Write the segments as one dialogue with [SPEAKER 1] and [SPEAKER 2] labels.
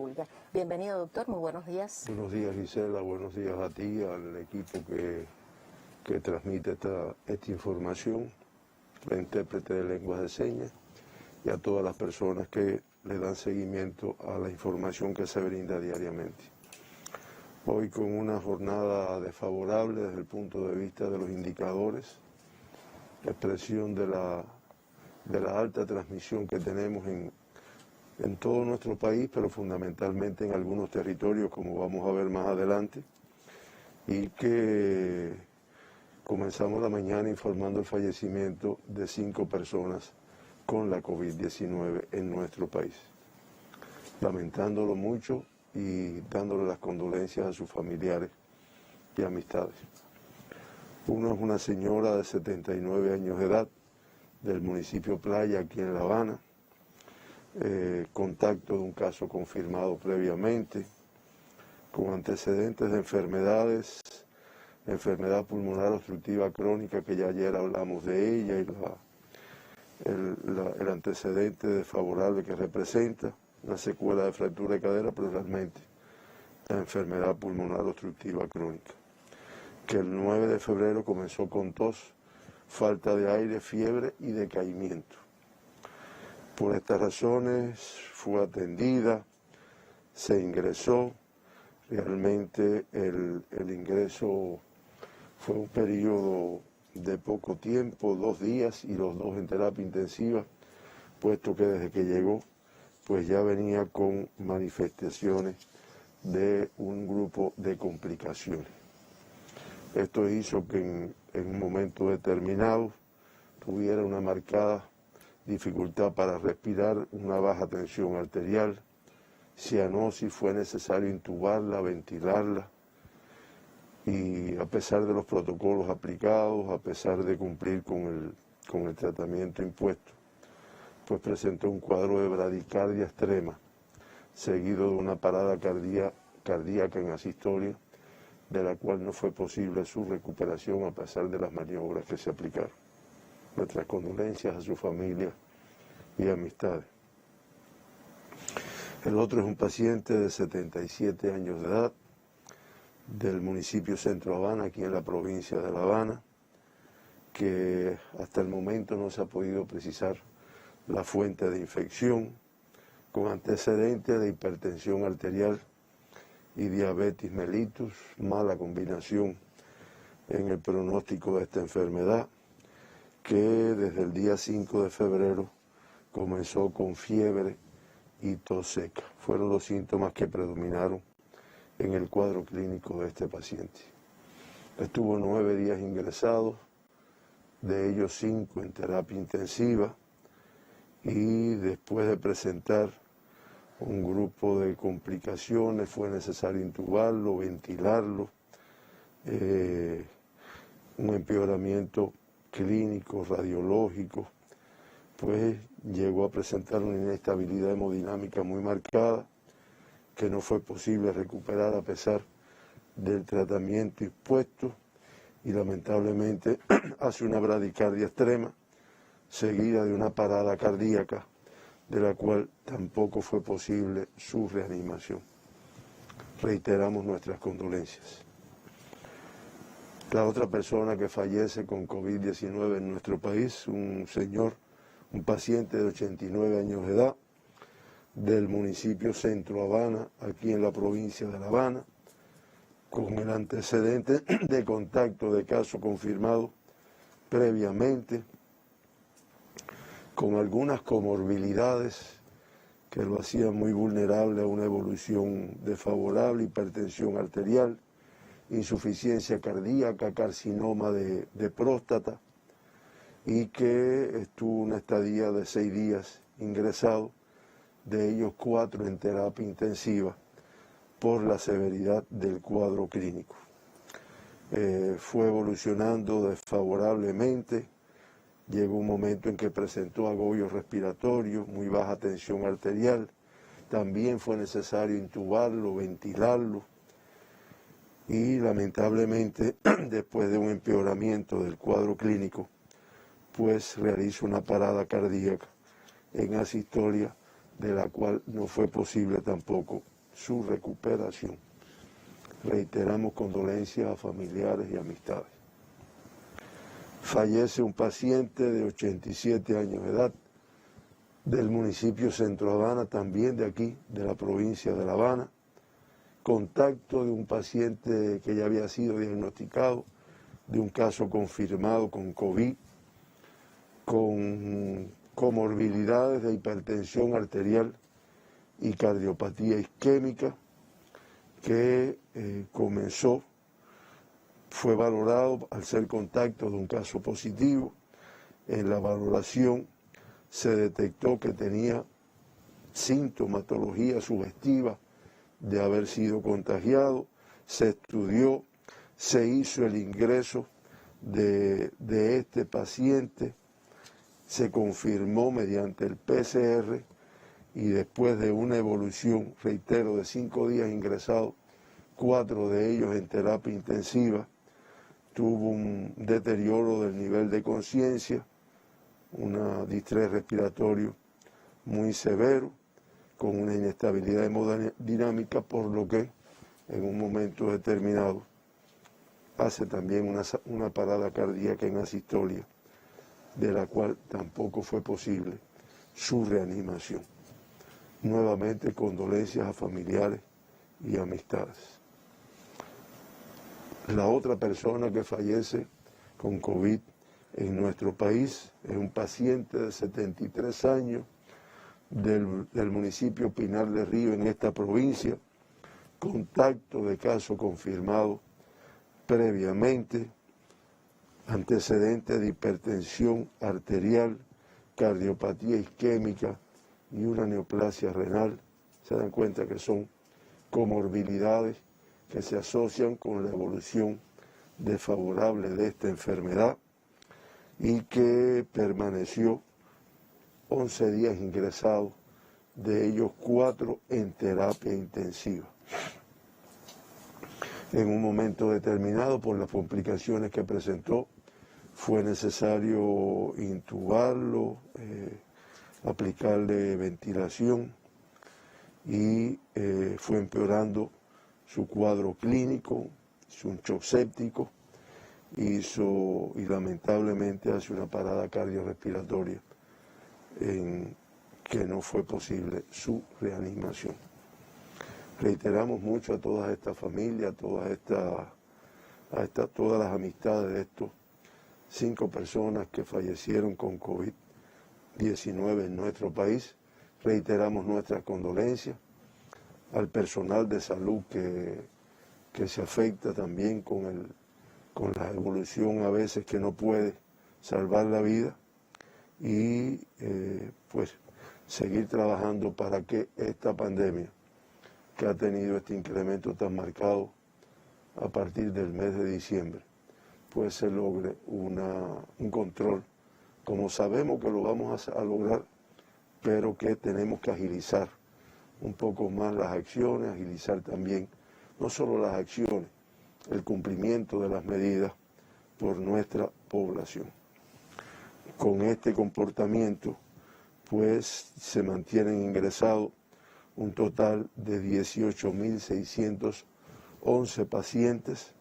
[SPEAKER 1] República. Bienvenido, doctor, muy buenos días.
[SPEAKER 2] Buenos días, Gisela, buenos días a ti, al equipo que transmite esta información, la intérprete de lenguas de señas y a todas las personas que le dan seguimiento a la información que se brinda diariamente. Hoy con una jornada desfavorable desde el punto de vista de los indicadores, expresión de la alta transmisión que tenemos en todo nuestro país, pero fundamentalmente en algunos territorios, como vamos a ver más adelante, y que comenzamos la mañana informando el fallecimiento de 5 personas con la COVID-19 en nuestro país, lamentándolo mucho y dándole las condolencias a sus familiares y amistades. Uno es una señora de 79 años de edad del municipio Playa, aquí en La Habana, contacto de un caso confirmado previamente, con antecedentes de enfermedades, enfermedad pulmonar obstructiva crónica, que ya ayer hablamos de ella, y el antecedente desfavorable que representa, una secuela de fractura de cadera, pero realmente la enfermedad pulmonar obstructiva crónica, que el 9 de febrero comenzó con tos, falta de aire, fiebre y decaimiento. Por estas razones fue atendida, se ingresó. Realmente el ingreso fue un periodo de poco tiempo, 2 días, y los 2 en terapia intensiva, puesto que desde que llegó pues ya venía con manifestaciones de un grupo de complicaciones. Esto hizo que en un momento determinado tuviera una marcada dificultad para respirar, una baja tensión arterial, cianosis, fue necesario intubarla, ventilarla, y a pesar de los protocolos aplicados, a pesar de cumplir con el tratamiento impuesto, pues presentó un cuadro de bradicardia extrema, seguido de una parada cardíaca en asistolia, de la cual no fue posible su recuperación a pesar de las maniobras que se aplicaron. Nuestras condolencias a su familia y amistades. El otro es un paciente de 77 años de edad, del municipio Centro Habana, aquí en la provincia de La Habana, que hasta el momento no se ha podido precisar la fuente de infección, con antecedentes de hipertensión arterial y diabetes mellitus, mala combinación en el pronóstico de esta enfermedad, que desde el día 5 de febrero comenzó con fiebre y tos seca. Fueron los síntomas que predominaron en el cuadro clínico de este paciente. Estuvo 9 días ingresado, de ellos 5 en terapia intensiva, y después de presentar un grupo de complicaciones fue necesario intubarlo, ventilarlo, un empeoramiento clínico, radiológico, pues llegó a presentar una inestabilidad hemodinámica muy marcada, que no fue posible recuperar a pesar del tratamiento impuesto, y lamentablemente hace una bradicardia extrema, seguida de una parada cardíaca, de la cual tampoco fue posible su reanimación. Reiteramos nuestras condolencias. La otra persona que fallece con COVID-19 en nuestro país, un paciente de 89 años de edad, del municipio Centro Habana, aquí en la provincia de La Habana, con el antecedente de contacto de caso confirmado previamente, con algunas comorbilidades que lo hacían muy vulnerable a una evolución desfavorable, hipertensión arterial, insuficiencia cardíaca, carcinoma de próstata, y que estuvo una estadía de 6 días ingresado, de ellos 4 en terapia intensiva, por la severidad del cuadro clínico. Fue evolucionando desfavorablemente, llegó un momento en que presentó agobio respiratorio, muy baja tensión arterial, también fue necesario intubarlo, ventilarlo, y lamentablemente después de un empeoramiento del cuadro clínico, pues realiza una parada cardíaca en asistolia, de la cual no fue posible tampoco su recuperación. Reiteramos condolencias a familiares y amistades. Fallece un paciente de 87 años de edad del municipio Centro Habana, también de aquí, de la provincia de La Habana. Contacto de un paciente que ya había sido diagnosticado de un caso confirmado con COVID, con comorbilidades de hipertensión arterial y cardiopatía isquémica, que fue valorado al ser contacto de un caso positivo. En la valoración se detectó que tenía sintomatología sugestiva de haber sido contagiado, se estudió, se hizo el ingreso de este paciente, se confirmó mediante el PCR y después de una evolución, reitero, de 5 días ingresados, 4 de ellos en terapia intensiva, tuvo un deterioro del nivel de conciencia, un distrés respiratorio muy severo, con una inestabilidad hemodinámica, por lo que en un momento determinado hace también una parada cardíaca en asistolia, de la cual tampoco fue posible su reanimación. Nuevamente, condolencias a familiares y amistades. La otra persona que fallece con COVID en nuestro país es un paciente de 73 años del municipio Pinar del Río, en esta provincia, contacto de caso confirmado previamente, antecedentes de hipertensión arterial, cardiopatía isquémica y una neoplasia renal. Se dan cuenta que son comorbilidades que se asocian con la evolución desfavorable de esta enfermedad y que permaneció 11 días ingresado, de ellos 4 en terapia intensiva. En un momento determinado, por las complicaciones que presentó, fue necesario intubarlo, aplicarle ventilación y fue empeorando su cuadro clínico, hizo un shock séptico, y lamentablemente hace una parada cardiorrespiratoria en que no fue posible su reanimación. Reiteramos mucho a todas estas familias, todas las amistades de estos 5 personas que fallecieron con COVID-19 en nuestro país. Reiteramos nuestras condolencias al personal de salud que se afecta también con la evolución a veces que no puede salvar la vida, y pues seguir trabajando para que esta pandemia, que ha tenido este incremento tan marcado a partir del mes de diciembre, pues se logre un control, como sabemos que lo vamos a lograr, pero que tenemos que agilizar un poco más las acciones, agilizar también no solo las acciones, el cumplimiento de las medidas por nuestra población. Con este comportamiento, pues se mantienen ingresados un total de 18.611 pacientes,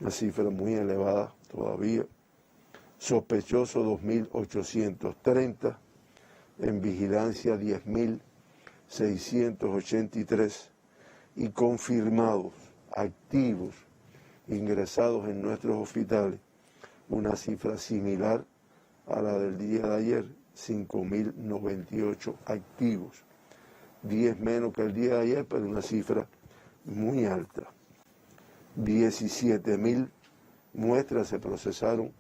[SPEAKER 2] una cifra muy elevada todavía, sospechosos 2.830, en vigilancia 10.683 y confirmados, activos, ingresados en nuestros hospitales, una cifra similar a la del día de ayer, 5.098 activos, 10 menos que el día de ayer, pero una cifra muy alta. 17.000 muestras se procesaron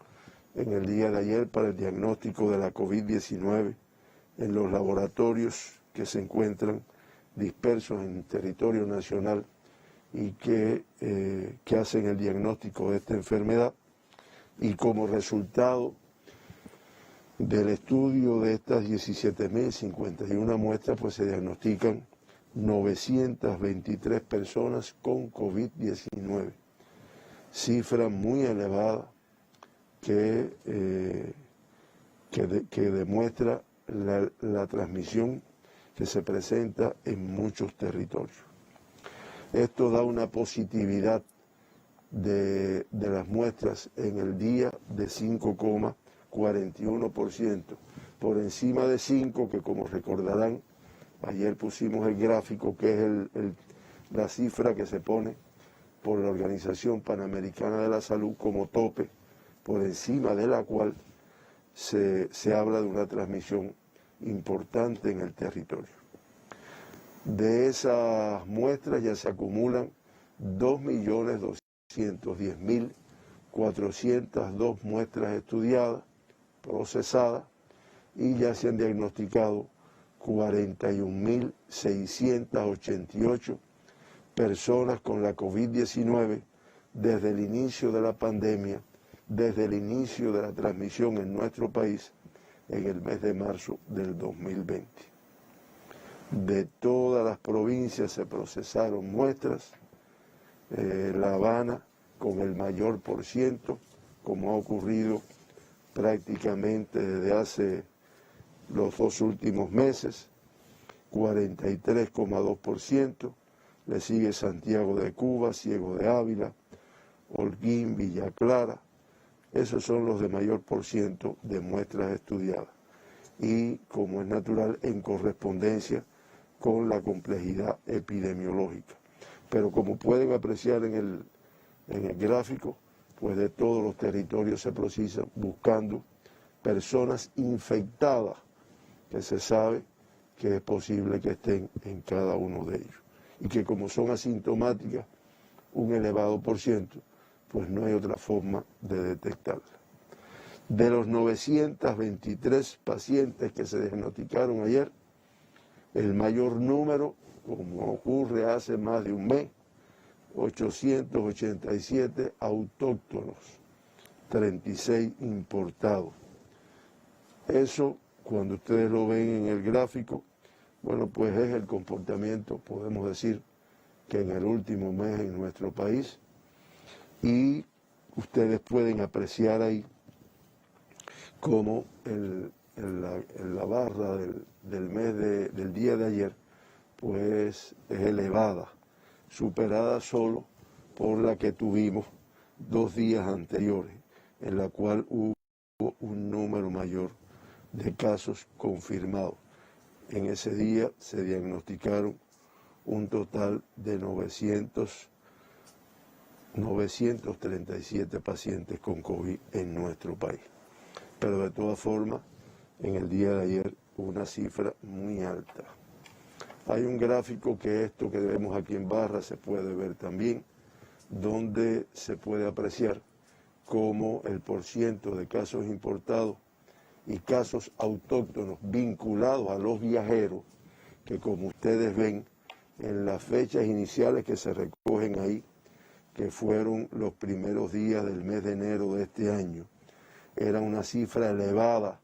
[SPEAKER 2] en el día de ayer para el diagnóstico de la COVID-19 en los laboratorios que se encuentran dispersos en el territorio nacional y que hacen el diagnóstico de esta enfermedad. Y como resultado del estudio de estas 17.051 muestras, pues se diagnostican 923 personas con COVID-19, cifra muy elevada que demuestra la transmisión que se presenta en muchos territorios. Esto da una positividad de las muestras en el día de 5,41%, por encima de 5, que como recordarán, ayer pusimos el gráfico, que es la cifra que se pone por la Organización Panamericana de la Salud como tope, por encima de la cual se habla de una transmisión importante en el territorio. De esas muestras ya se acumulan 2.210.402 muestras estudiadas, procesadas, y ya se han diagnosticado 41.688 personas con la COVID-19 desde el inicio de la pandemia, desde el inicio de la transmisión en nuestro país en el mes de marzo del 2020. De todas las provincias se procesaron muestras, La Habana con el mayor por ciento, como ha ocurrido prácticamente desde hace los 2 últimos meses, 43,2%, le sigue Santiago de Cuba, Ciego de Ávila, Holguín, Villa Clara. Esos son los de mayor por ciento de muestras estudiadas y, como es natural, en correspondencia con la complejidad epidemiológica. Pero como pueden apreciar en el gráfico, pues de todos los territorios se precisa buscando personas infectadas que se sabe que es posible que estén en cada uno de ellos y que como son asintomáticas, un elevado por ciento, pues no hay otra forma de detectarla. De los 923 pacientes que se diagnosticaron ayer, el mayor número, como ocurre hace más de un mes, 887 autóctonos, 36 importados. Eso, cuando ustedes lo ven en el gráfico, bueno, pues es el comportamiento, podemos decir, que en el último mes en nuestro país, y ustedes pueden apreciar ahí cómo en la barra del mes del día de ayer, pues es elevada, superada solo por la que tuvimos 2 días anteriores, en la cual hubo un número mayor de casos confirmados. En ese día se diagnosticaron un total de 937 pacientes con COVID en nuestro país. Pero de todas formas, en el día de ayer una cifra muy alta. Hay un gráfico que esto que vemos aquí en barra se puede ver también, donde se puede apreciar cómo el porciento de casos importados y casos autóctonos vinculados a los viajeros, que como ustedes ven en las fechas iniciales que se recogen ahí, que fueron los primeros días del mes de enero de este año, era una cifra elevada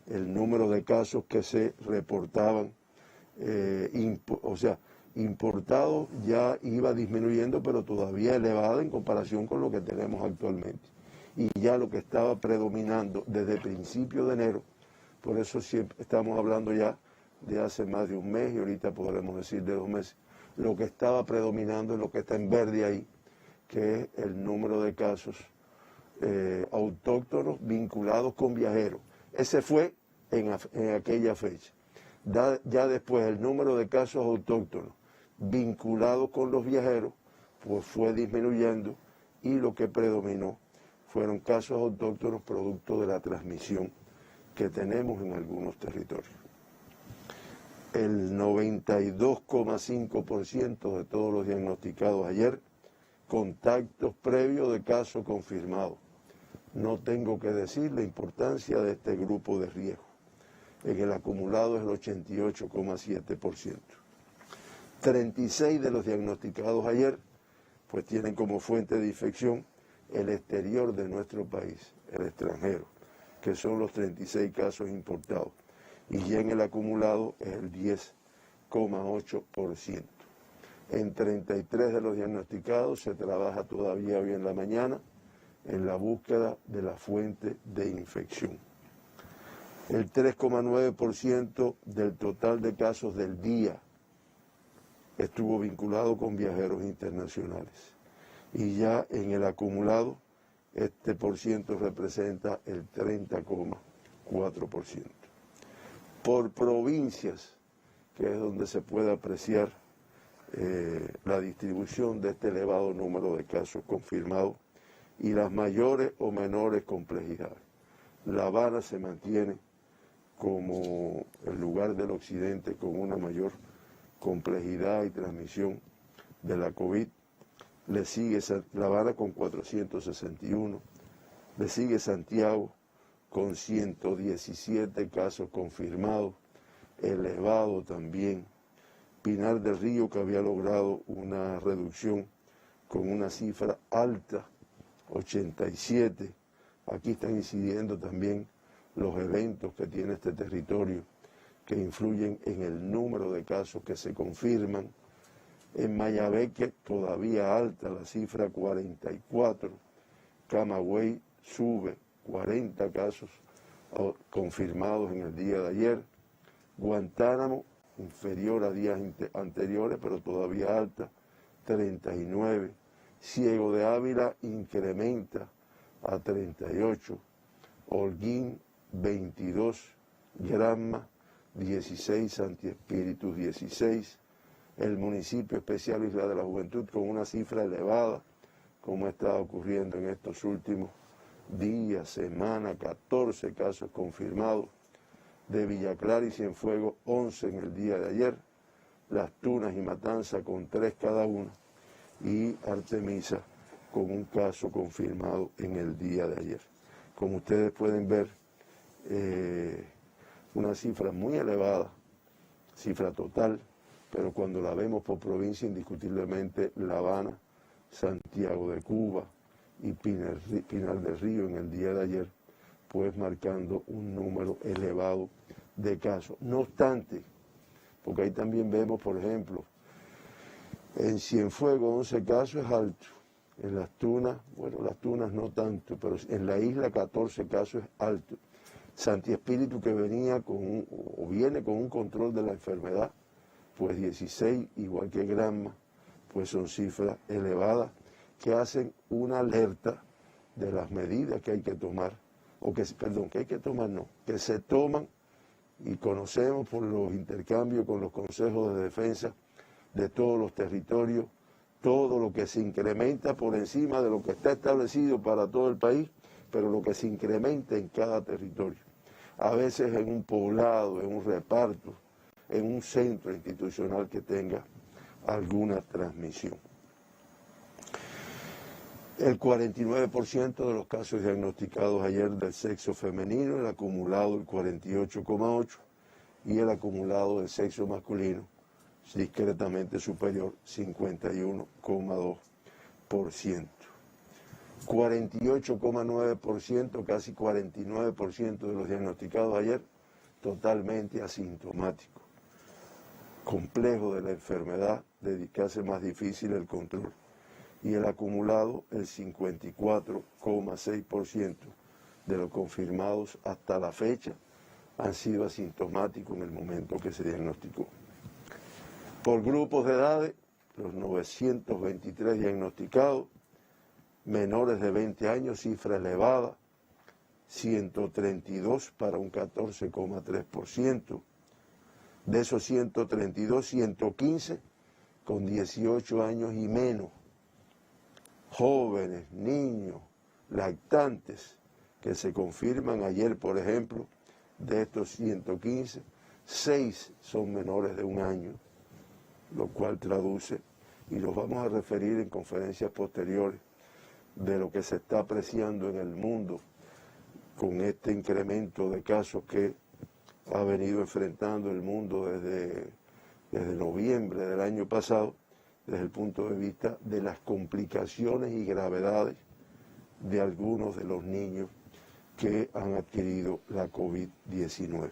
[SPEAKER 2] el número de casos que se reportaban, importados ya iba disminuyendo, pero todavía elevada en comparación con lo que tenemos actualmente. Y ya lo que estaba predominando desde principios de enero, por eso siempre estamos hablando ya de hace más de un mes y ahorita podremos decir de 2 meses, lo que estaba predominando es lo que está en verde ahí, que es el número de casos autóctonos vinculados con viajeros. Ese fue en aquella fecha. Ya después el número de casos autóctonos vinculados con los viajeros, pues fue disminuyendo y lo que predominó fueron casos autóctonos producto de la transmisión que tenemos en algunos territorios. El 92,5% de todos los diagnosticados ayer, contactos previos de casos confirmados. No tengo que decir la importancia de este grupo de riesgo. En el acumulado es el 88,7%. 36 de los diagnosticados ayer, pues tienen como fuente de infección el exterior de nuestro país, el extranjero, que son los 36 casos importados. Y ya en el acumulado es el 10,8%. En 33 de los diagnosticados se trabaja todavía hoy en la mañana en la búsqueda de la fuente de infección. El 3,9% del total de casos del día estuvo vinculado con viajeros internacionales. Y ya en el acumulado, este porciento representa el 30,4%. Por provincias, que es donde se puede apreciar la distribución de este elevado número de casos confirmados y las mayores o menores complejidades. La Habana se mantiene como el lugar del occidente con una mayor complejidad y transmisión de la COVID. Le sigue La Habana con 461, le sigue Santiago con 117 casos confirmados, elevado también. Pinar del Río, que había logrado una reducción con una cifra alta, 87. Aquí están incidiendo también los eventos que tiene este territorio, que influyen en el número de casos que se confirman. En Mayabeque todavía alta la cifra 44, Camagüey sube 40 casos confirmados en el día de ayer, Guantánamo inferior a días anteriores pero todavía alta, 39, Ciego de Ávila incrementa a 38, Holguín 22, Granma 16, Santi Espíritu 16, el municipio especial Isla de la Juventud con una cifra elevada, como ha estado ocurriendo en estos últimos días, semanas, 14 casos confirmados, de Villa Clara y Cienfuegos 11 en el día de ayer, Las Tunas y Matanza con 3 cada uno, y Artemisa con un caso confirmado en el día de ayer. Como ustedes pueden ver, una cifra muy elevada, cifra total, pero cuando la vemos por provincia, indiscutiblemente La Habana, Santiago de Cuba y Pinar del Río en el día de ayer, pues marcando un número elevado de casos. No obstante, porque ahí también vemos, por ejemplo, en Cienfuegos 11 casos es alto, en Las Tunas, bueno, Las Tunas no tanto, pero en la isla 14 casos es alto. Santi Espíritu, que venía viene con un control de la enfermedad, pues 16, igual que Granma, pues son cifras elevadas que hacen una alerta de las medidas que hay que tomar, que se toman y conocemos por los intercambios con los consejos de defensa de todos los territorios, todo lo que se incrementa por encima de lo que está establecido para todo el país, pero lo que se incrementa en cada territorio. A veces en un poblado, en un reparto, en un centro institucional que tenga alguna transmisión. El 49% de los casos diagnosticados ayer del sexo femenino, el acumulado el 48,8% y el acumulado del sexo masculino discretamente superior, 51,2%. 48,9%, casi 49% de los diagnosticados ayer, totalmente asintomáticos. Complejo de la enfermedad, que hace más difícil el control. Y el acumulado, el 54,6% de los confirmados hasta la fecha han sido asintomáticos en el momento que se diagnosticó. Por grupos de edades, los 923 diagnosticados, menores de 20 años, cifra elevada, 132 para un 14,3%. De esos 132, 115 con 18 años y menos. Jóvenes, niños, lactantes, que se confirman ayer, por ejemplo, de estos 115, 6 son menores de 1 año, lo cual traduce, y los vamos a referir en conferencias posteriores, de lo que se está apreciando en el mundo con este incremento de casos que ha venido enfrentando el mundo desde noviembre del año pasado, desde el punto de vista de las complicaciones y gravedades de algunos de los niños que han adquirido la COVID-19.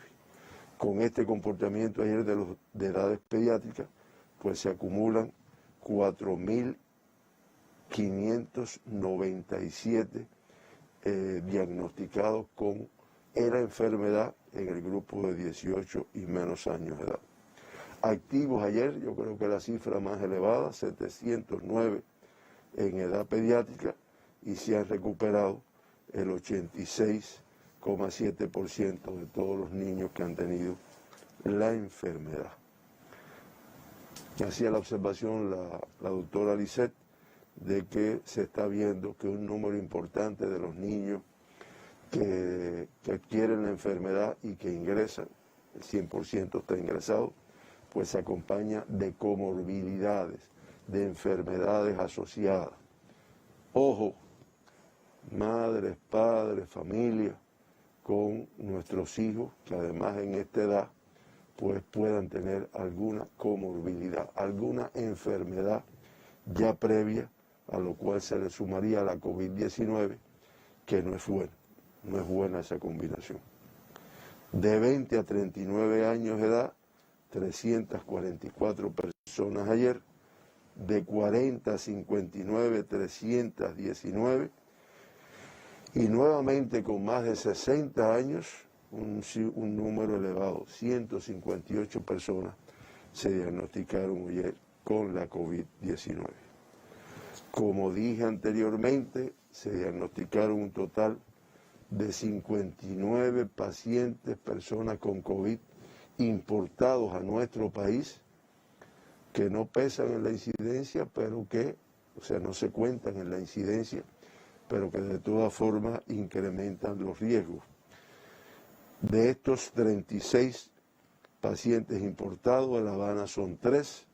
[SPEAKER 2] Con este comportamiento ayer de edades pediátricas, pues se acumulan 4.597 diagnosticados con la enfermedad en el grupo de 18 y menos años de edad. activos ayer, yo creo que la cifra más elevada, 709 en edad pediátrica, y se han recuperado el 86,7% de todos los niños que han tenido la enfermedad. Hacía la observación la doctora Lisset de que se está viendo que un número importante de los niños que adquieren la enfermedad y que ingresan, el 100% está ingresado, pues se acompaña de comorbilidades, de enfermedades asociadas. Ojo, madres, padres, familia, con nuestros hijos, que además en esta edad, pues puedan tener alguna comorbilidad, alguna enfermedad ya previa, a lo cual se le sumaría la COVID-19, que no es buena, no es buena esa combinación. De 20 a 39 años de edad, 344 personas ayer, de 40 a 59, 319, y nuevamente con más de 60 años, un número elevado, 158 personas se diagnosticaron ayer con la COVID-19. Como dije anteriormente, se diagnosticaron un total de 59 pacientes, personas con COVID, importados a nuestro país, que no pesan en la incidencia, pero que, o sea, no se cuentan en la incidencia, pero que de todas formas incrementan los riesgos. De estos 36 pacientes importados, en La Habana son 3,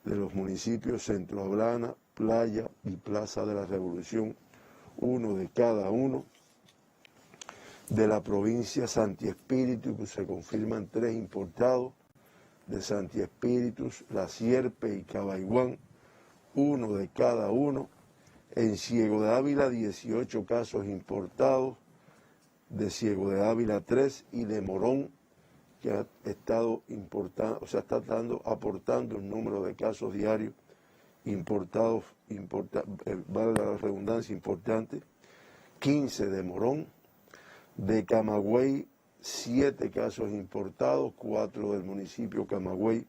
[SPEAKER 2] de los municipios Centro Habana, Playa y Plaza de la Revolución, 1 de cada uno. De la provincia Santi Espíritu, que se confirman 3 importados, de Santi Espíritus, La Sierpe y Cabaiguán, 1 de cada uno. En Ciego de Ávila, 18 casos importados, de Ciego de Ávila 3, y de Morón, que ha estado importando, o sea, está aportando un número de casos diarios importados, valga la redundancia, importante, 15 de Morón. De Camagüey, 7 casos importados, 4 del municipio Camagüey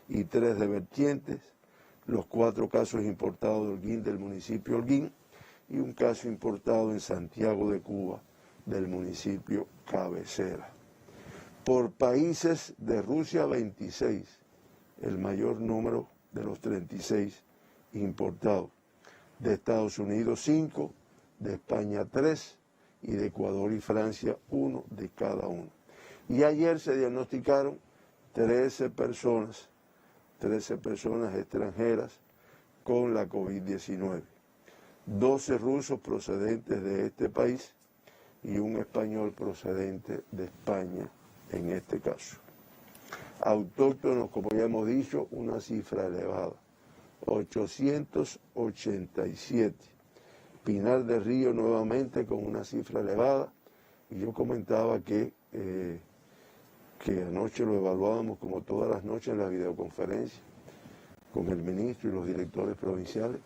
[SPEAKER 2] y 3 de Vertientes, los 4 casos importados de Holguín, del municipio Holguín, y un caso importado en Santiago de Cuba, del municipio Cabecera. Por países, de Rusia 26, el mayor número de los 36 importados, de Estados Unidos 5, de España 3, y de Ecuador y Francia 1 de cada uno. Y ayer se diagnosticaron 13 personas extranjeras con la COVID-19, 12 rusos procedentes de este país y un español procedente de España en este caso. Autóctonos, como ya hemos dicho, una cifra elevada, 887. Pinar del Río nuevamente con una cifra elevada, y yo comentaba que anoche lo evaluábamos como todas las noches en la videoconferencia con el ministro y los directores provinciales,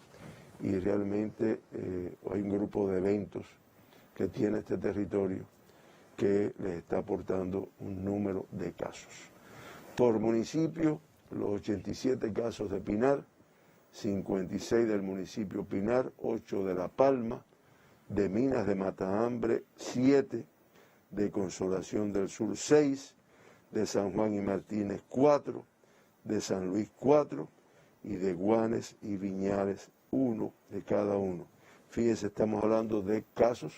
[SPEAKER 2] y realmente hay un grupo de eventos que tiene este territorio que les está aportando un número de casos. Por municipio, los 87 casos de Pinar, 56 del municipio Pinar, 8 de La Palma, de Minas de Matahambre 7, de Consolación del Sur 6, de San Juan y Martínez 4, de San Luis 4 y de Guanes y Viñales 1 de cada uno. Fíjense, estamos hablando de casos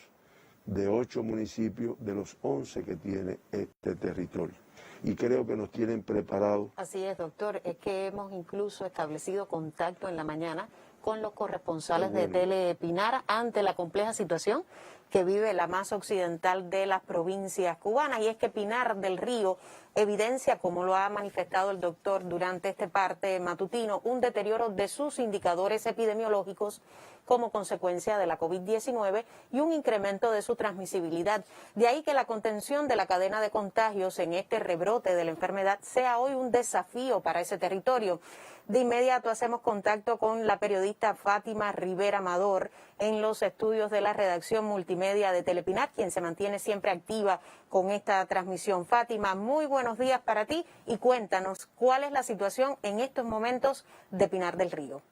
[SPEAKER 2] de 8 municipios de los 11 que tiene este territorio. Y creo que nos tienen preparados.
[SPEAKER 1] Así es, doctor. Es que hemos incluso establecido contacto en la mañana con los corresponsales de Telepinar ante la compleja situación que vive la más occidental de las provincias cubanas. Y es que Pinar del Río evidencia, como lo ha manifestado el doctor durante este parte matutino, un deterioro de sus indicadores epidemiológicos como consecuencia de la COVID-19 y un incremento de su transmisibilidad. De ahí que la contención de la cadena de contagios en este rebrote de la enfermedad sea hoy un desafío para ese territorio. De inmediato hacemos contacto con la periodista Fátima Rivera Amador en los estudios de la redacción multimedia de Telepinar, quien se mantiene siempre activa con esta transmisión. Fátima, muy buenos días para ti y cuéntanos cuál es la situación en estos momentos de Pinar del Río.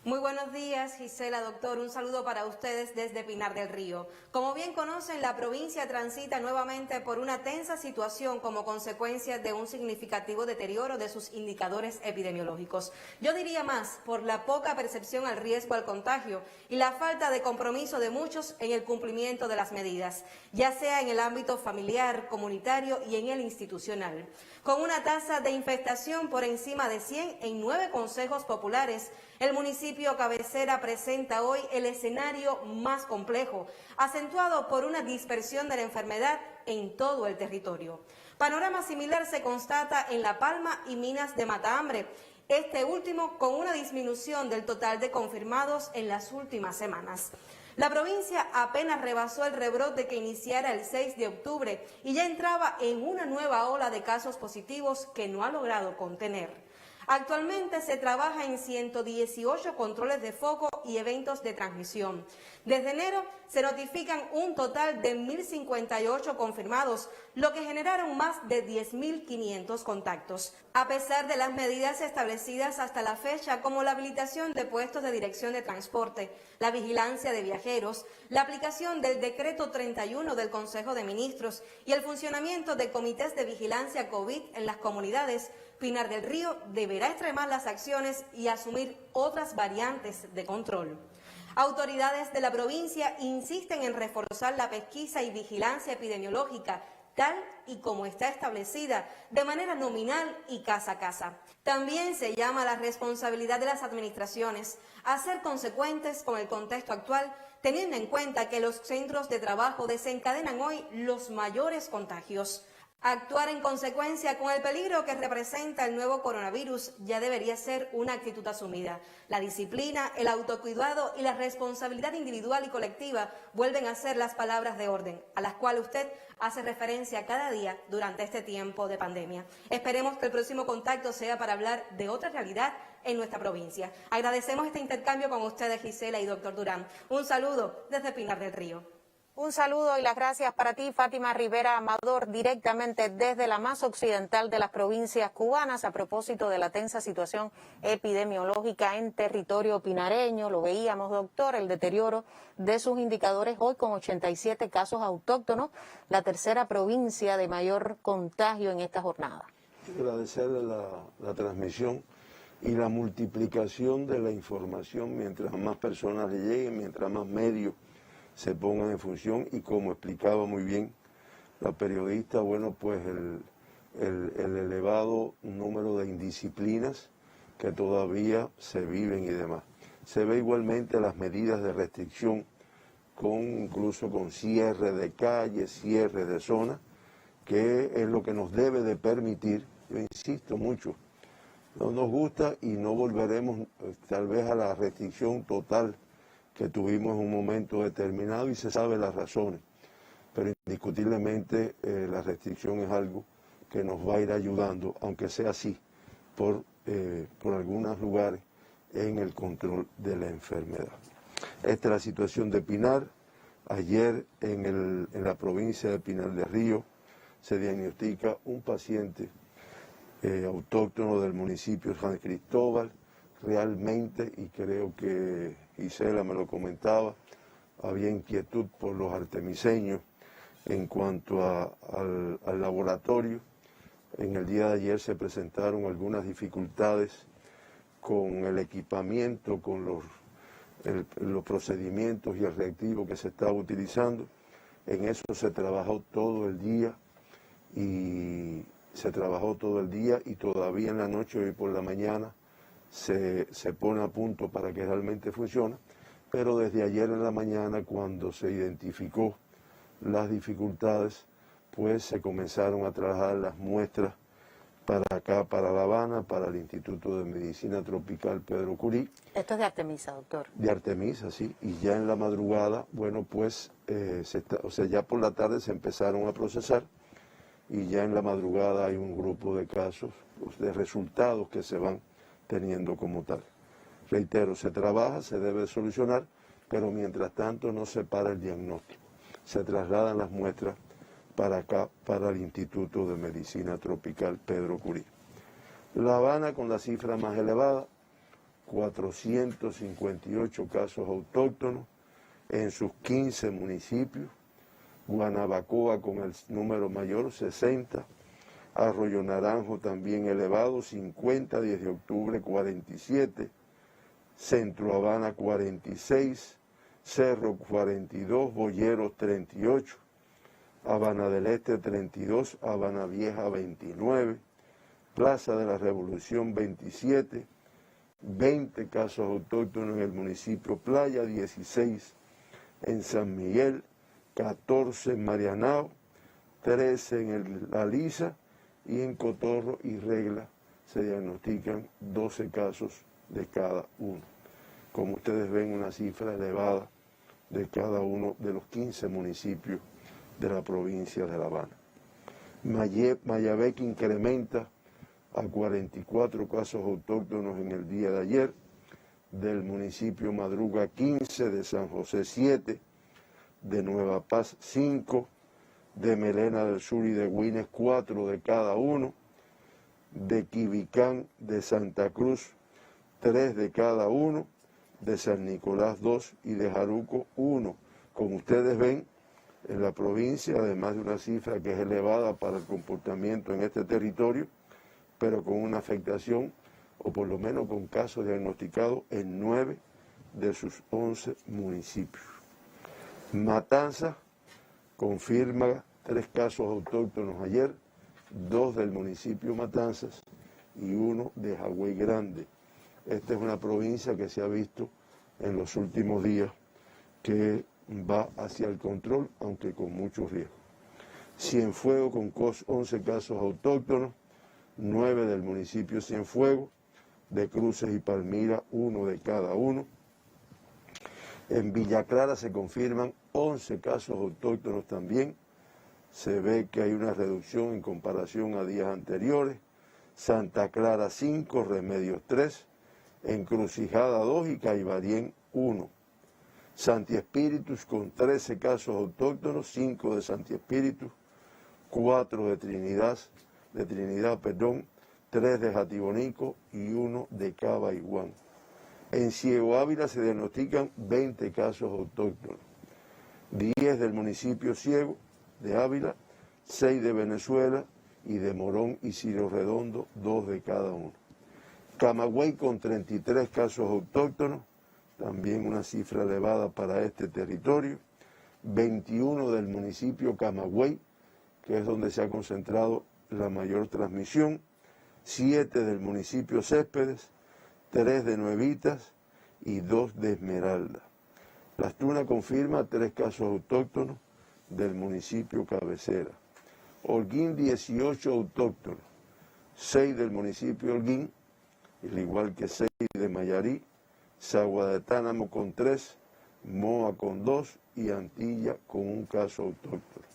[SPEAKER 3] Muy buenos días, Gisela, doctor. Un saludo para ustedes desde Pinar del Río. Como bien conocen, la provincia transita nuevamente por una tensa situación como consecuencia de un significativo deterioro de sus indicadores epidemiológicos. Yo diría más, por la poca percepción al riesgo al contagio y la falta de compromiso de muchos en el cumplimiento de las medidas, ya sea en el ámbito familiar, comunitario y en el institucional. Con una tasa de infestación por encima de 100 en 9 consejos populares, el municipio cabecera presenta hoy el escenario más complejo, acentuado por una dispersión de la enfermedad en todo el territorio. Panorama similar se constata en La Palma y Minas de Matahambre, este último con una disminución del total de confirmados en las últimas semanas. La provincia apenas rebasó el rebrote que iniciara el 6 de octubre y ya entraba en una nueva ola de casos positivos que no ha logrado contener. Actualmente se trabaja en 118 controles de foco y eventos de transmisión. Desde enero se notifican un total de 1.058 confirmados, lo que generaron más de 10.500 contactos. A pesar de las medidas establecidas hasta la fecha, como la habilitación de puestos de dirección de transporte, la vigilancia de viajeros, la aplicación del decreto 31 del Consejo de Ministros y el funcionamiento de comités de vigilancia COVID en las comunidades, Pinar del Río deberá extremar las acciones y asumir otras variantes de control. Autoridades de la provincia insisten en reforzar la pesquisa y vigilancia epidemiológica tal y como está establecida, de manera nominal y casa a casa. También se llama a la responsabilidad de las administraciones a ser consecuentes con el contexto actual, teniendo en cuenta que los centros de trabajo desencadenan hoy los mayores contagios. Actuar en consecuencia con el peligro que representa el nuevo coronavirus ya debería ser una actitud asumida. La disciplina, el autocuidado y la responsabilidad individual y colectiva vuelven a ser las palabras de orden, a las cuales usted hace referencia cada día durante este tiempo de pandemia. Esperemos que el próximo contacto sea para hablar de otra realidad en nuestra provincia. Agradecemos este intercambio con ustedes, Gisela y doctor Durán. Un saludo desde Pinar del Río.
[SPEAKER 1] Un saludo y las gracias para ti, Fátima Rivera Amador, directamente desde la más occidental de las provincias cubanas, a propósito de la tensa situación epidemiológica en territorio pinareño. Lo veíamos, doctor, el deterioro de sus indicadores hoy con 87 casos autóctonos, la tercera provincia de mayor contagio en esta jornada.
[SPEAKER 2] Agradecerle la transmisión y la multiplicación de la información mientras más personas le lleguen, mientras más medios se pongan en función, y como explicaba muy bien la periodista, bueno, pues el elevado número de indisciplinas que todavía se viven y demás. Se ve igualmente las medidas de restricción, incluso con cierre de calles, cierre de zonas, que es lo que nos debe de permitir, yo insisto mucho, no nos gusta y no volveremos tal vez a la restricción total que tuvimos en un momento determinado, y se sabe las razones, pero indiscutiblemente la restricción es algo que nos va a ir ayudando, aunque sea así, por algunos lugares, en el control de la enfermedad. Esta es la situación de Pinar. Ayer en la provincia de Pinar del Río se diagnostica un paciente autóctono del municipio de San Cristóbal. Realmente, y creo que Gisela me lo comentaba, había inquietud por los artemiseños en cuanto al laboratorio. En el día de ayer se presentaron algunas dificultades con el equipamiento, con los procedimientos y el reactivo que se estaba utilizando. En eso se trabajó todo el día y todavía en la noche, hoy por la mañana, se pone a punto para que realmente funcione, pero desde ayer en la mañana, cuando se identificó las dificultades, pues se comenzaron a trabajar las muestras para acá, para La Habana, para el Instituto de Medicina Tropical Pedro Curí.
[SPEAKER 1] Esto es de Artemisa, doctor.
[SPEAKER 2] De Artemisa, sí, y ya en la madrugada, bueno, pues, ya por la tarde se empezaron a procesar, y ya en la madrugada hay un grupo de casos de resultados que se van teniendo como tal. Reitero, se trabaja, se debe solucionar, pero mientras tanto no se para el diagnóstico. Se trasladan las muestras para acá, para el Instituto de Medicina Tropical Pedro Curí. La Habana con la cifra más elevada, 458 casos autóctonos en sus 15 municipios. Guanabacoa con el número mayor, 60. Arroyo Naranjo también elevado, 50, 10 de octubre 47. Centro Habana 46. Cerro 42, Boyeros 38. Habana del Este 32, Habana Vieja 29. Plaza de la Revolución 27. 20 casos autóctonos en el municipio Playa, 16 en San Miguel, 14 en Marianao, 13 en La Lisa y en Cotorro y Regla se diagnostican 12 casos de cada uno. Como ustedes ven, una cifra elevada de cada uno de los 15 municipios de la provincia de La Habana. Mayabeque incrementa a 44 casos autóctonos en el día de ayer, del municipio Madruga 15, de San José 7, de Nueva Paz 5, de Melena del Sur y de Guines 4 de cada uno, de Quibicán, de Santa Cruz 3 de cada uno, de San Nicolás 2 y de Jaruco 1. Como ustedes ven, en la provincia, además de una cifra que es elevada para el comportamiento en este territorio, pero con una afectación, o por lo menos con casos diagnosticados en 9 de sus 11 municipios. Matanzas confirma 3 casos autóctonos ayer, 2 del municipio Matanzas y 1 de Jagüey Grande. Esta es una provincia que se ha visto en los últimos días que va hacia el control, aunque con muchos riesgos. Cienfuegos con 11 casos autóctonos, 9 del municipio Cienfuegos, de Cruces y Palmira, 1 de cada uno. En Villa Clara se confirman 11 casos autóctonos también. Se ve que hay una reducción en comparación a días anteriores. Santa Clara 5, Remedios 3, Encrucijada 2 y Caibarien 1. Santi Espíritus con 13 casos autóctonos, 5 de Santi Espíritus, 4 de Trinidad, 3 de Jatibonico y 1 de Cava Iguán. En Ciego Ávila se diagnostican 20 casos autóctonos, 10 del municipio Ciego de Ávila, 6 de Venezuela y de Morón y Cirio Redondo, 2 de cada uno. Camagüey con 33 casos autóctonos, también una cifra elevada para este territorio, 21 del municipio Camagüey, que es donde se ha concentrado la mayor transmisión, 7 del municipio Céspedes, 3 de Nuevitas y 2 de Esmeralda. Las Tunas confirma 3 casos autóctonos del municipio Cabecera. Holguín 18 autóctonos, 6 del municipio Holguín, al igual que 6 de Mayarí, Sagua de Tánamo con 3, Moa con 2 y Antilla con 1 caso autóctono.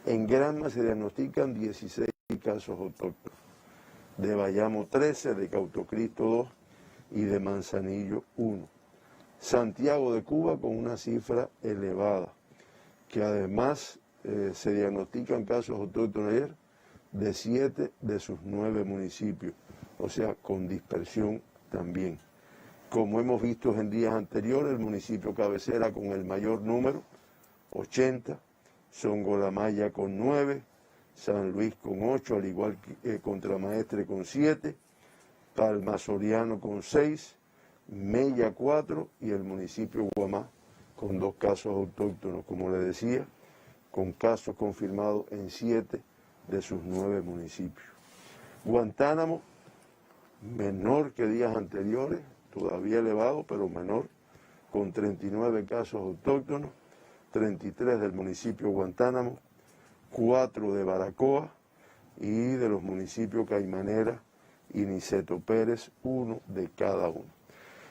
[SPEAKER 2] En Granma se diagnostican 16 casos autóctonos, de Bayamo 13, de Cautocristo 2 y de Manzanillo 1. Santiago de Cuba con una cifra elevada, que además se diagnostican casos autóctonos ayer de 7 de sus 9 municipios, o sea, con dispersión también. Como hemos visto en días anteriores, el municipio Cabecera con el mayor número, 80, Songolamaya con 9, San Luis con 8, al igual que Contramaestre con 7, Palma Soriano con 6, Mella 4 y el municipio Guamá con 2 casos autóctonos, como le decía, con casos confirmados en 7 de sus 9 municipios. Guantánamo, menor que días anteriores, todavía elevado, pero menor, con 39 casos autóctonos, 33 del municipio Guantánamo, 4 de Baracoa y de los municipios Caimanera y Niceto Pérez, 1 de cada uno.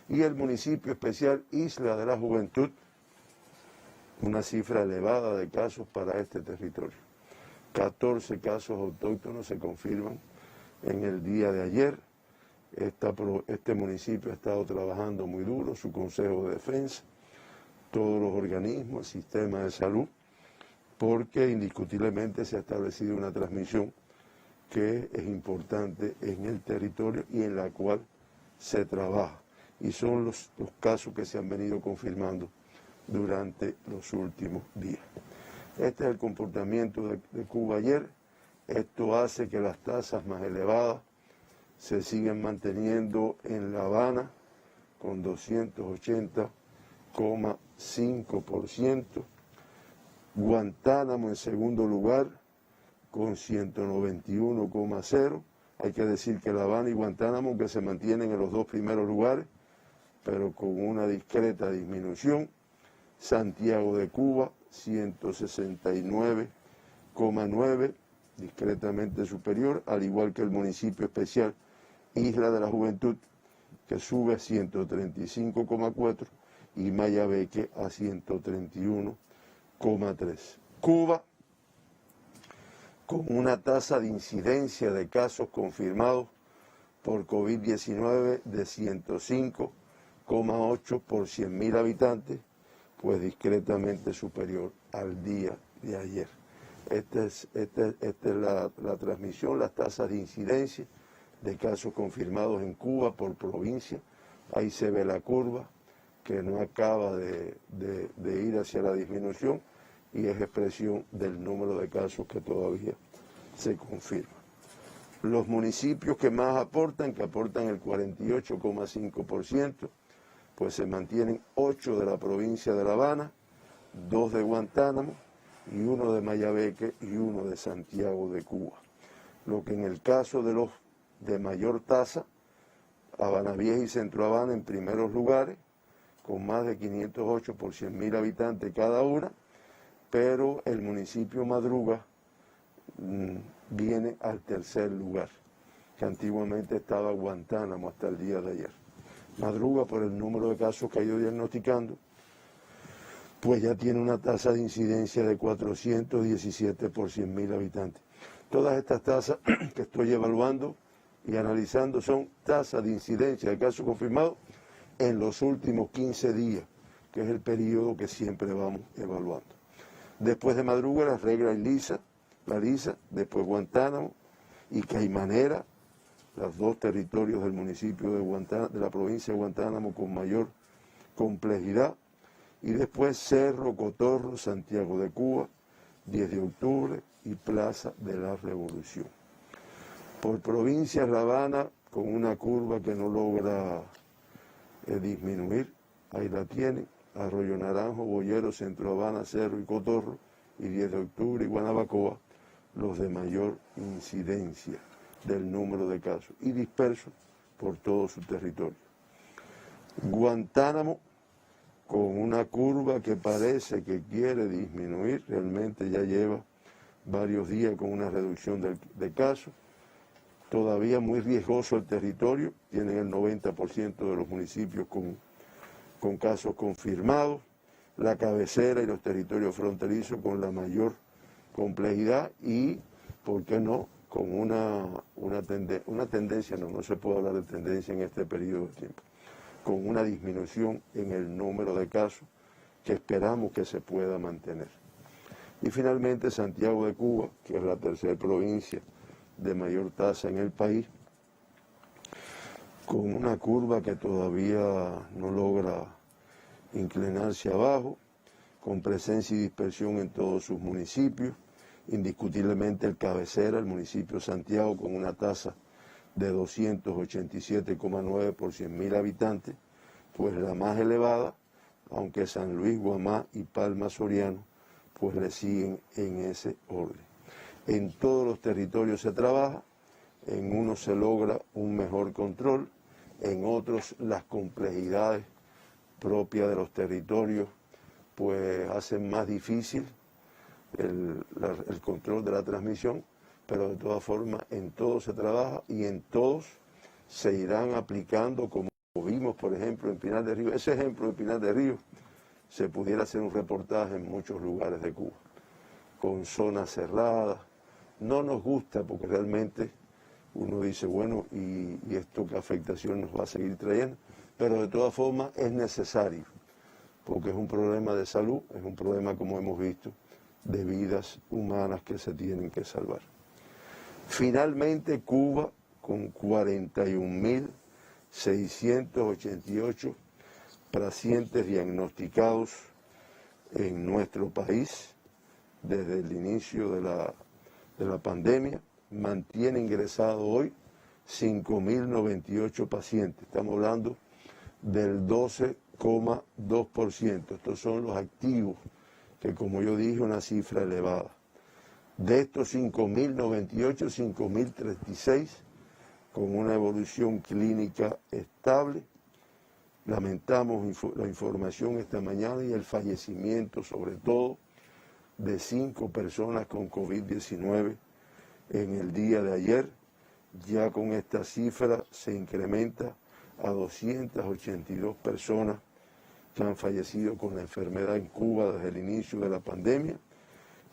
[SPEAKER 2] Y el municipio especial Isla de la Juventud, una cifra elevada de casos para este territorio. 14 casos autóctonos se confirman en el día de ayer. Este municipio ha estado trabajando muy duro, su Consejo de Defensa, todos los organismos, el sistema de salud, porque indiscutiblemente se ha establecido una transmisión que es importante en el territorio y en la cual se trabaja. Y son los casos que se han venido confirmando durante los últimos días. Este es el comportamiento de Cuba ayer. Esto hace que las tasas más elevadas se sigan manteniendo en La Habana con 280,5%. Guantánamo en segundo lugar con 191,0%. Hay que decir que La Habana y Guantánamo que se mantienen en los dos primeros lugares, pero con una discreta disminución. Santiago de Cuba, 169,9%, discretamente superior, al igual que el municipio especial Isla de la Juventud, que sube a 135,4%, y Mayabeque a 131,3%. Cuba, con una tasa de incidencia de casos confirmados por COVID-19 de 105,8 por 100.000 habitantes, pues discretamente superior al día de ayer. Esta es la transmisión, las tasas de incidencia de casos confirmados en Cuba por provincia. Ahí se ve la curva que no acaba de ir hacia la disminución y es expresión del número de casos que todavía se confirma. Los municipios que más aportan, que aportan el 48,5%, pues se mantienen 8 de la provincia de La Habana, 2 de Guantánamo y 1 de Mayabeque y 1 de Santiago de Cuba. Lo que en el caso de los de mayor tasa, Habana Vieja y Centro Habana en primeros lugares, con más de 508 por 100.000 habitantes cada una, pero el municipio Madruga viene al tercer lugar, que antiguamente estaba Guantánamo hasta el día de ayer. Madruga, por el número de casos que ha ido diagnosticando, pues ya tiene una tasa de incidencia de 417 por 100.000 habitantes. Todas estas tasas que estoy evaluando y analizando son tasas de incidencia de casos confirmados en los últimos 15 días, que es el periodo que siempre vamos evaluando. Después de Madruga, la regla es la Lisa, después Guantánamo y Caimanera, los dos territorios del municipio de la provincia de Guantánamo con mayor complejidad, y después Cerro, Cotorro, Santiago de Cuba, 10 de octubre y Plaza de la Revolución. Por provincias, La Habana con una curva que no logra disminuir, ahí la tienen, Arroyo Naranjo, Boyero, Centro Habana, Cerro y Cotorro, y 10 de octubre y Guanabacoa, los de mayor incidencia del número de casos y dispersos por todo su territorio. Guantánamo, con una curva que parece que quiere disminuir, realmente ya lleva varios días con una reducción de casos, todavía muy riesgoso el territorio, tienen el 90% de los municipios con casos confirmados, la cabecera y los territorios fronterizos con la mayor complejidad y, ¿por qué no?, con una tendencia, no se puede hablar de tendencia en este periodo de tiempo, con una disminución en el número de casos que esperamos que se pueda mantener. Y finalmente Santiago de Cuba, que es la tercera provincia de mayor tasa en el país, con una curva que todavía no logra inclinarse abajo, con presencia y dispersión en todos sus municipios, indiscutiblemente el cabecera, el municipio Santiago, con una tasa de 287,9 por 100.000 habitantes, pues la más elevada, aunque San Luis, Guamá y Palma Soriano, pues le siguen en ese orden. En todos los territorios se trabaja, en unos se logra un mejor control, en otros las complejidades propias de los territorios pues hacen más difícil el control de la transmisión, pero de todas formas en todos se trabaja y en todos se irán aplicando, como vimos por ejemplo en Pinar del Río. Ese ejemplo de Pinar del Río se pudiera hacer un reportaje en muchos lugares de Cuba, con zonas cerradas. No nos gusta porque realmente uno dice, bueno, ¿y esto qué afectación nos va a seguir trayendo? Pero de todas formas es necesario, porque es un problema de salud, es un problema, como hemos visto, de vidas humanas que se tienen que salvar. Finalmente, Cuba, con 41.688 pacientes diagnosticados en nuestro país desde el inicio de la pandemia, mantiene ingresado hoy 5.098 pacientes. Estamos hablando del 12,2%. Estos son los activos, que como yo dije, una cifra elevada. De estos 5.098, 5.036 con una evolución clínica estable. Lamentamos la información esta mañana y el fallecimiento, sobre todo, de 5 personas con COVID-19 en el día de ayer. Ya con esta cifra se incrementa a 282 personas que han fallecido con la enfermedad en Cuba desde el inicio de la pandemia,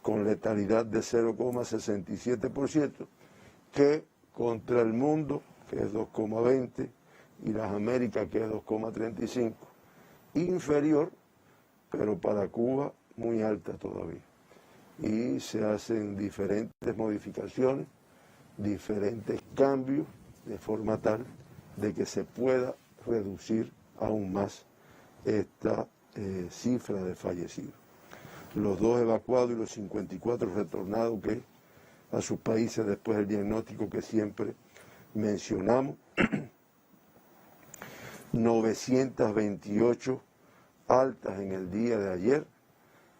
[SPEAKER 2] con letalidad de 0,67%, que contra el mundo, que es 2,20%, y las Américas, que es 2,35%, inferior, pero para Cuba muy alta todavía. Y se hacen diferentes modificaciones, diferentes cambios, de forma tal de que se pueda reducir aún más esta cifra de fallecidos. Los 2 evacuados y los 54 retornados que a sus países después del diagnóstico que siempre mencionamos. 928 altas en el día de ayer,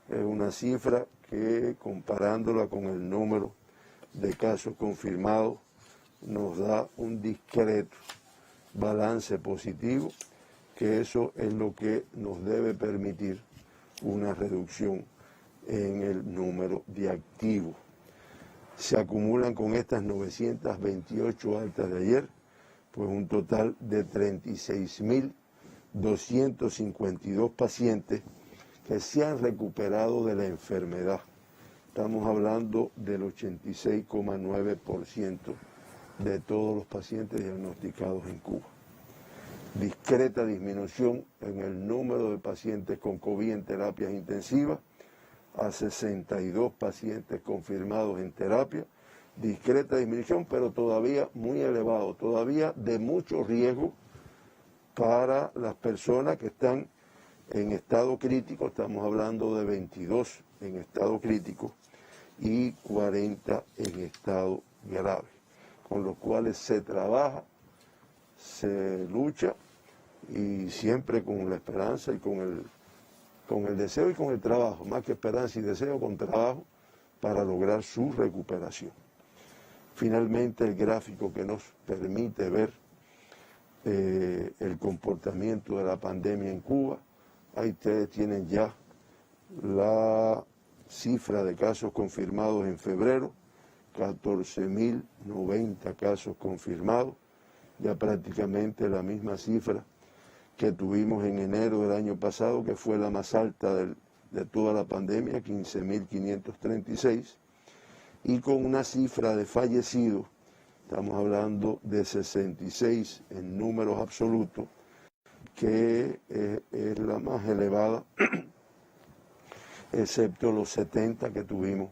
[SPEAKER 2] es una cifra que, comparándola con el número de casos confirmados, nos da un discreto balance positivo, que eso es lo que nos debe permitir una reducción en el número de activos. Se acumulan con estas 928 altas de ayer, pues un total de 36.252 pacientes que se han recuperado de la enfermedad. Estamos hablando del 86,9% de todos los pacientes diagnosticados en Cuba. Discreta disminución en el número de pacientes con COVID en terapias intensivas, a 62 pacientes confirmados en terapia. Discreta disminución, pero todavía muy elevado, todavía de mucho riesgo para las personas que están en estado crítico. Estamos hablando de 22 en estado crítico y 40 en estado grave, con los cuales se trabaja, se lucha, y siempre con la esperanza y con el deseo y con el trabajo, más que esperanza y deseo, con trabajo para lograr su recuperación. Finalmente, el gráfico que nos permite ver el comportamiento de la pandemia en Cuba. Ahí ustedes tienen ya la cifra de casos confirmados en febrero, 14.090 casos confirmados, ya prácticamente la misma cifra que tuvimos en enero del año pasado, que fue la más alta de toda la pandemia, 15.536, y con una cifra de fallecidos, estamos hablando de 66 en números absolutos, que es la más elevada, excepto los 70 que tuvimos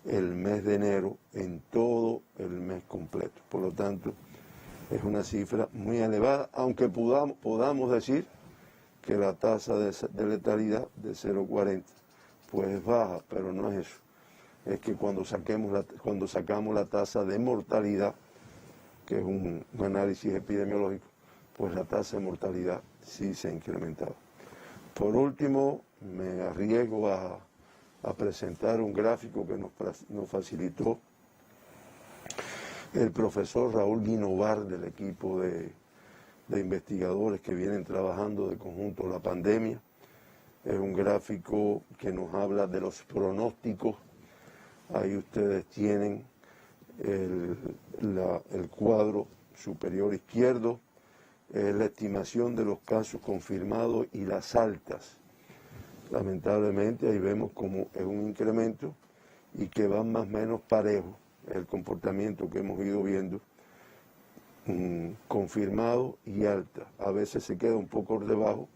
[SPEAKER 2] el mes de enero en todo el mes completo. Por lo tanto, es una cifra muy elevada, aunque podamos decir que la tasa de letalidad de 0,40 pues es baja, pero no es eso. Es que cuando sacamos la tasa de mortalidad, que es un análisis epidemiológico, pues la tasa de mortalidad sí se ha incrementado. Por último, me arriesgo a presentar un gráfico que nos facilitó el profesor Raúl Guinovar del equipo de investigadores que vienen trabajando de conjunto la pandemia. Es un gráfico que nos habla de los pronósticos. Ahí ustedes tienen el cuadro superior izquierdo, es la estimación de los casos confirmados y las altas. Lamentablemente ahí vemos como es un incremento y que van más o menos parejos el comportamiento que hemos ido viendo confirmados y alta. A veces se queda un poco por debajo,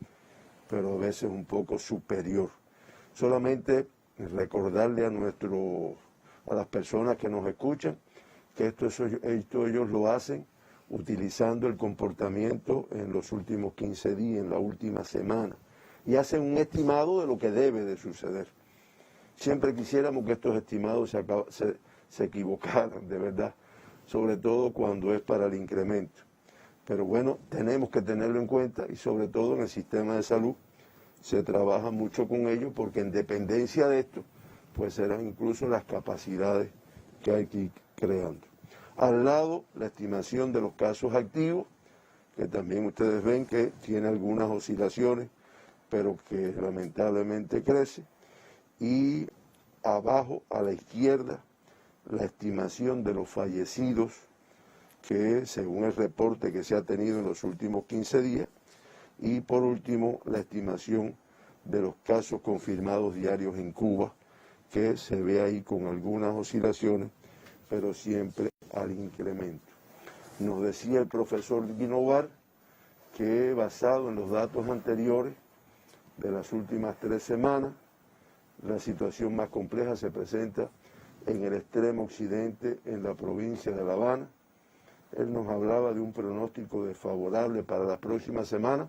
[SPEAKER 2] pero a veces un poco superior. Solamente recordarle a las personas que nos escuchan que esto ellos lo hacen utilizando el comportamiento en los últimos 15 días, en la última semana, y hacen un estimado de lo que debe de suceder. Siempre quisiéramos que estos estimados se equivocaran, de verdad, sobre todo cuando es para el incremento. Pero bueno, tenemos que tenerlo en cuenta y sobre todo en el sistema de salud se trabaja mucho con ellos porque en dependencia de esto, pues serán incluso las capacidades que hay que ir creando. Al lado, la estimación de los casos activos, que también ustedes ven que tiene algunas oscilaciones, pero que lamentablemente crece. Y abajo, a la izquierda, la estimación de los fallecidos, que según el reporte que se ha tenido en los últimos 15 días, y por último, la estimación de los casos confirmados diarios en Cuba, que se ve ahí con algunas oscilaciones, pero siempre al incremento. Nos decía el profesor Guinovar que basado en los datos anteriores de las últimas 3 semanas, la situación más compleja se presenta en el extremo occidente, en la provincia de La Habana. Él nos hablaba de un pronóstico desfavorable para la próxima semana,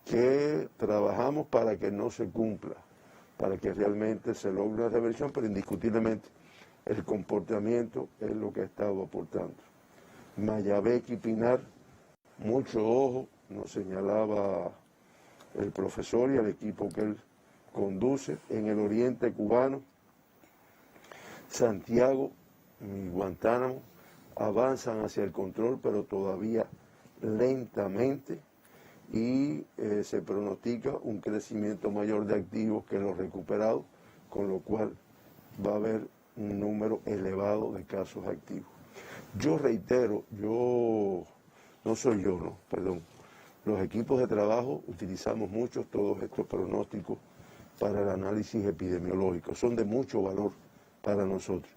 [SPEAKER 2] que trabajamos para que no se cumpla, para que realmente se logre la reversión, pero indiscutiblemente el comportamiento es lo que ha estado aportando. Mayabeque y Pinar, mucho ojo, nos señalaba el profesor y el equipo que él conduce. En el oriente cubano, Santiago y Guantánamo avanzan hacia el control, pero todavía lentamente, y se pronostica un crecimiento mayor de activos que los recuperados, con lo cual va a haber un número elevado de casos activos. Yo reitero, los equipos de trabajo utilizamos mucho todos estos pronósticos para el análisis epidemiológico, son de mucho valor para nosotros.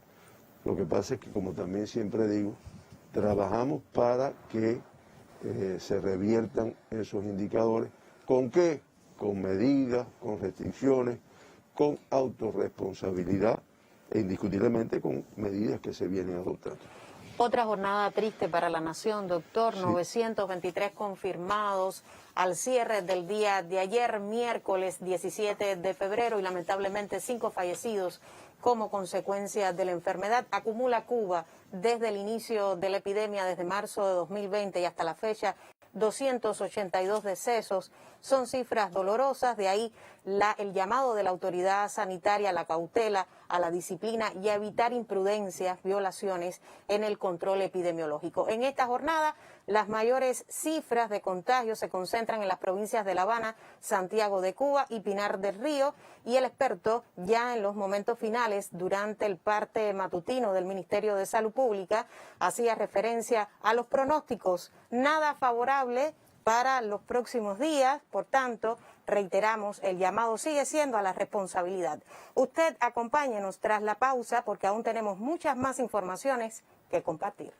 [SPEAKER 2] Lo que pasa es que, como también siempre digo, trabajamos para que se reviertan esos indicadores. ¿Con qué? Con medidas, con restricciones, con autorresponsabilidad e indiscutiblemente con medidas que se vienen adoptando.
[SPEAKER 1] Otra jornada triste para la nación, doctor. Sí. 923 confirmados al cierre del día de ayer, miércoles 17 de febrero, y lamentablemente 5 fallecidos como consecuencia de la enfermedad. Acumula Cuba desde el inicio de la epidemia, desde marzo de 2020 y hasta la fecha, 282 decesos. Son cifras dolorosas, de ahí el llamado de la autoridad sanitaria a la cautela, a la disciplina y a evitar imprudencias, violaciones en el control epidemiológico. En esta jornada, las mayores cifras de contagios se concentran en las provincias de La Habana, Santiago de Cuba y Pinar del Río, y el experto ya en los momentos finales, durante el parte matutino del Ministerio de Salud Pública, hacía referencia a los pronósticos nada favorable para los próximos días. Por tanto, reiteramos, el llamado sigue siendo a la responsabilidad. Usted acompáñenos tras la pausa porque aún tenemos muchas más informaciones que compartir.